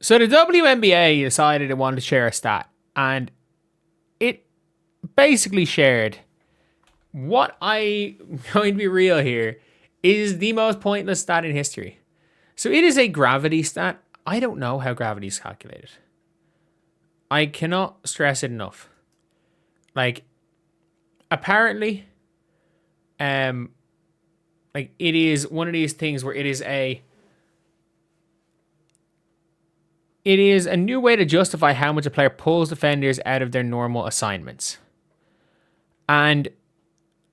So the WNBA decided it wanted to share a stat, and it basically shared what I'm going to be real here is the most pointless stat in history. So it is a gravity stat. I don't know how gravity is calculated. I cannot stress it enough. Like, apparently, like it is one of these things where it is a new way to justify how much a player pulls defenders out of their normal assignments. And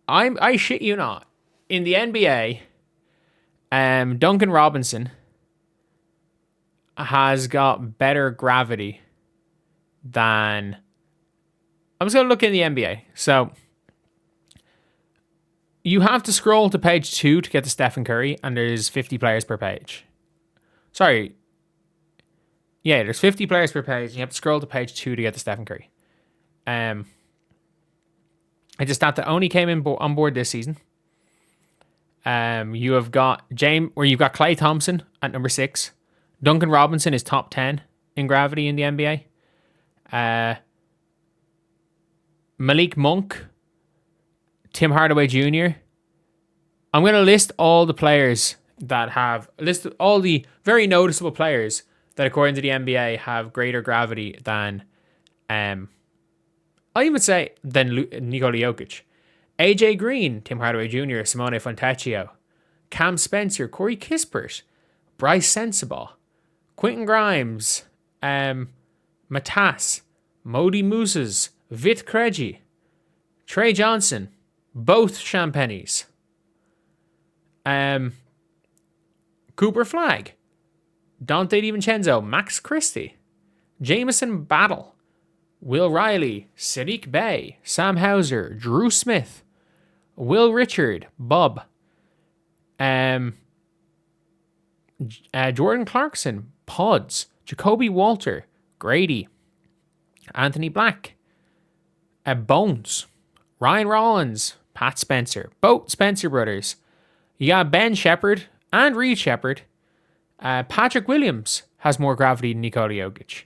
I shit you not, in the NBA, Duncan Robinson has got better gravity than. I'm just gonna look in the NBA. So you have to scroll to page 2 to get to Stephen Curry, and there's 50 players per page. Sorry. Yeah, there's 50 players per page, and you have to scroll to page 2 to get to Stephen Curry. It's a stat that only came on board this season. You have got you've got Klay Thompson at number 6. Duncan Robinson is top 10 in gravity in the NBA. Malik Monk, Tim Hardaway Jr. I'm going to list all the players all the very noticeable players that, according to the NBA, have greater gravity than, I'll even say, than Nikola Jokic. AJ Green, Tim Hardaway Jr., Simone Fontecchio, Cam Spencer, Corey Kispert, Bryce Sensabaugh, Quentin Grimes, Matas, Modi Mooses, Vit Krejci, Trey Johnson, both Champennies, Cooper Flagg, Dante DiVincenzo, Max Christie, Jameson Battle, Will Riley, Sadiq Bey, Sam Hauser, Drew Smith, Will Richard, Bob, Jordan Clarkson, Pods, Jacoby Walter, Grady, Anthony Black, Bones, Ryan Rollins, Pat Spencer, both Spencer brothers. You got Ben Shepherd and Reed Shepherd. Patrick Williams has more gravity than Nikola Jokic.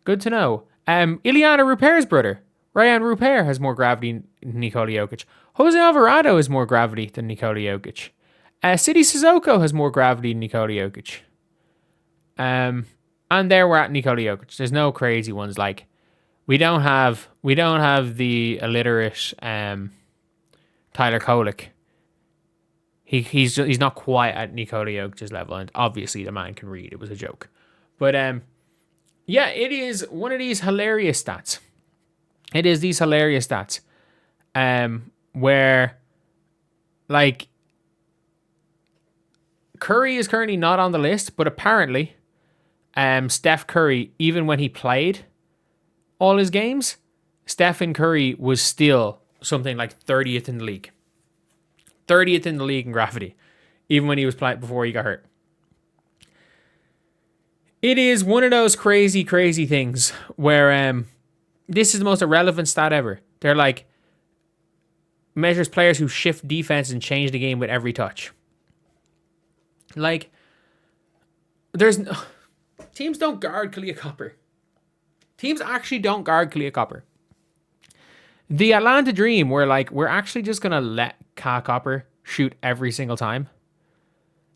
Good to know. Ilyana Ruper's brother, Ryan Ruper, has more gravity than Nikola Jokic. Jose Alvarado has more gravity than Nikola Jokic. City Sissoko has more gravity than Nikola Jokic. And there we're at Nikola Jokic. There's no crazy ones. Like, we don't have the illiterate Tyler Kolek. He's not quite at Nikola Jokic's level, and obviously the man can read. It was a joke, but yeah, it is one of these hilarious stats. It is these hilarious stats, where, like, Curry is currently not on the list, but apparently, Steph Curry, even when he played all his games, Stephen Curry was still something like 30th in the league. 30th in the league in gravity, even when he was playing before he got hurt. It is one of those crazy, crazy things where this is the most irrelevant stat ever. They're like, measures players who shift defense and change the game with every touch. Like, teams don't guard Kalia Copper. Teams actually don't guard Kalia Copper. The Atlanta Dream, where, like, we're actually just going to let Ka Copper shoot every single time.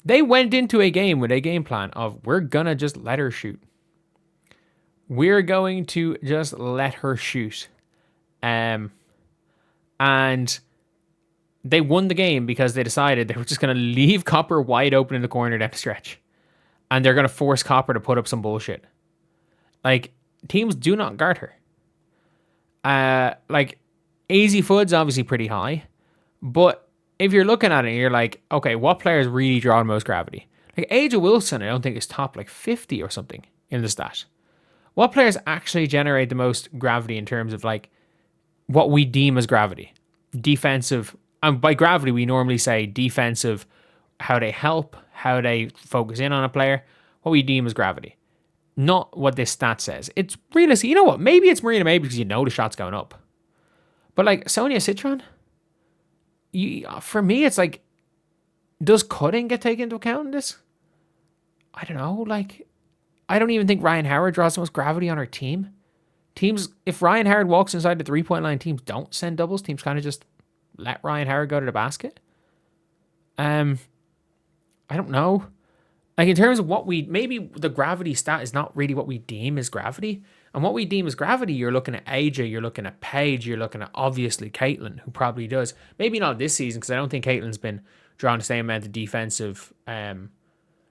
They went into a game with a game plan of, we're going to just let her shoot. We're going to just let her shoot. And they won the game because they decided they were just going to leave Copper wide open in the corner down the stretch. And they're going to force Copper to put up some bullshit. Like, teams do not guard her. Like, AZ Foot's obviously pretty high, but if you're looking at it, you're like, okay, what players really draw the most gravity? Like, Aja Wilson, I don't think is top like 50 or something in the stat. What players actually generate the most gravity in terms of, like, what we deem as gravity? Defensive, and by gravity we normally say defensive, how they help, how they focus in on a player, what we deem as gravity. Not what this stat says. It's realistic. You know what? Maybe it's Marina May because you know the shot's going up. But, like, Sonia Citron, for me, it's like, does cutting get taken into account in this? I don't know. Like, I don't even think Ryan Howard draws the most gravity on our team. Teams, if Ryan Howard walks inside the 3-point line, teams don't send doubles. Teams kind of just let Ryan Howard go to the basket. I don't know. Like, in terms of what maybe the gravity stat is not really what we deem as gravity. And what we deem as gravity, you're looking at AJ, you're looking at Paige, you're looking at obviously Caitlin, who probably does. Maybe not this season, because I don't think Caitlin's been drawing the same amount of defensive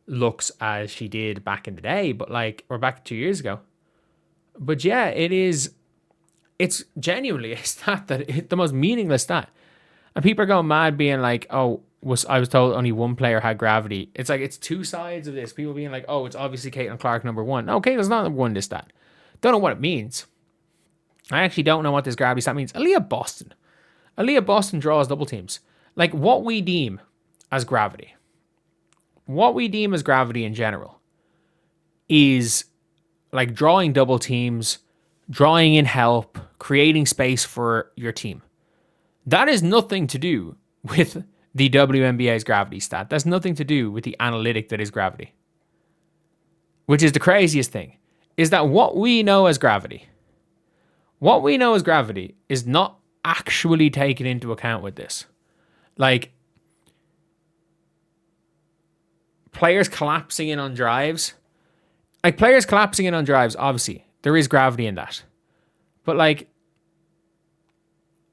looks as she did back in the day, but or back 2 years ago. But yeah, it's genuinely a stat the most meaningless stat. And people are going mad being like, oh, I was told only one player had gravity. It's like, it's two sides of this. People being like, oh, it's obviously Caitlin Clark number one. No, Caitlin's not number one in this stat. Don't know what it means. I actually don't know what this gravity stat means. Aaliyah Boston draws double teams. Like, what we deem as gravity. What we deem as gravity in general is like drawing double teams, drawing in help, creating space for your team. That is nothing to do with the WNBA's gravity stat. That's nothing to do with the analytic that is gravity. Which is the craziest thing, is that what we know as gravity is not actually taken into account with this. Like, players collapsing in on drives. Like, players collapsing in on drives, obviously, there is gravity in that. But, like,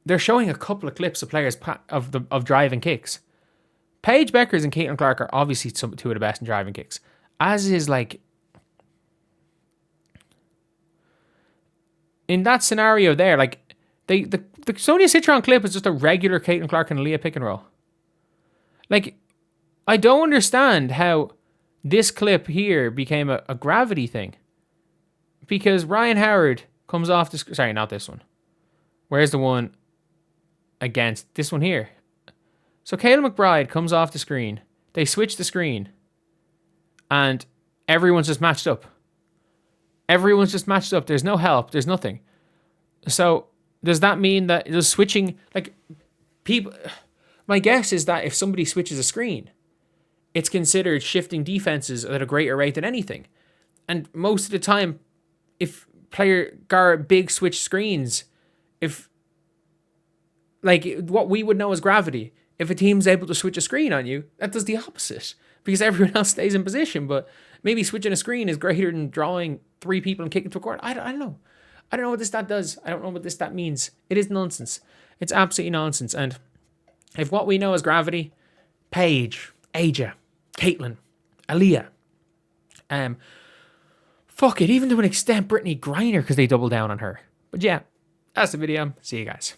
they're showing a couple of clips of players of driving kicks. Paige Bueckers and Caitlin Clark are obviously two of the best in driving kicks. As is, like, in that scenario there, like, the Sonia Citron clip is just a regular Caitlin Clark and Aaliyah pick and roll. Like, I don't understand how this clip here became a gravity thing. Because Ryan Howard comes off the... Sorry, not this one. Where's the one against this one here? So Kayla McBride comes off the screen. They switch the screen. And everyone's just matched up. There's no help. There's nothing. So does that mean that there's switching... Like, people... My guess is that if somebody switches a screen, it's considered shifting defenses at a greater rate than anything. And most of the time, if player guard big switch screens, what we would know as gravity, if a team's able to switch a screen on you, that does the opposite because everyone else stays in position. But maybe switching a screen is greater than drawing three people and kicking to a court. I don't know. I don't know what this stat does. I don't know what this stat means. It is nonsense. It's absolutely nonsense. And if what we know as gravity, Paige, Aja, Caitlin, Aaliyah, fuck it, even to an extent, Brittany Griner, because they double down on her. But yeah, that's the video. See you guys.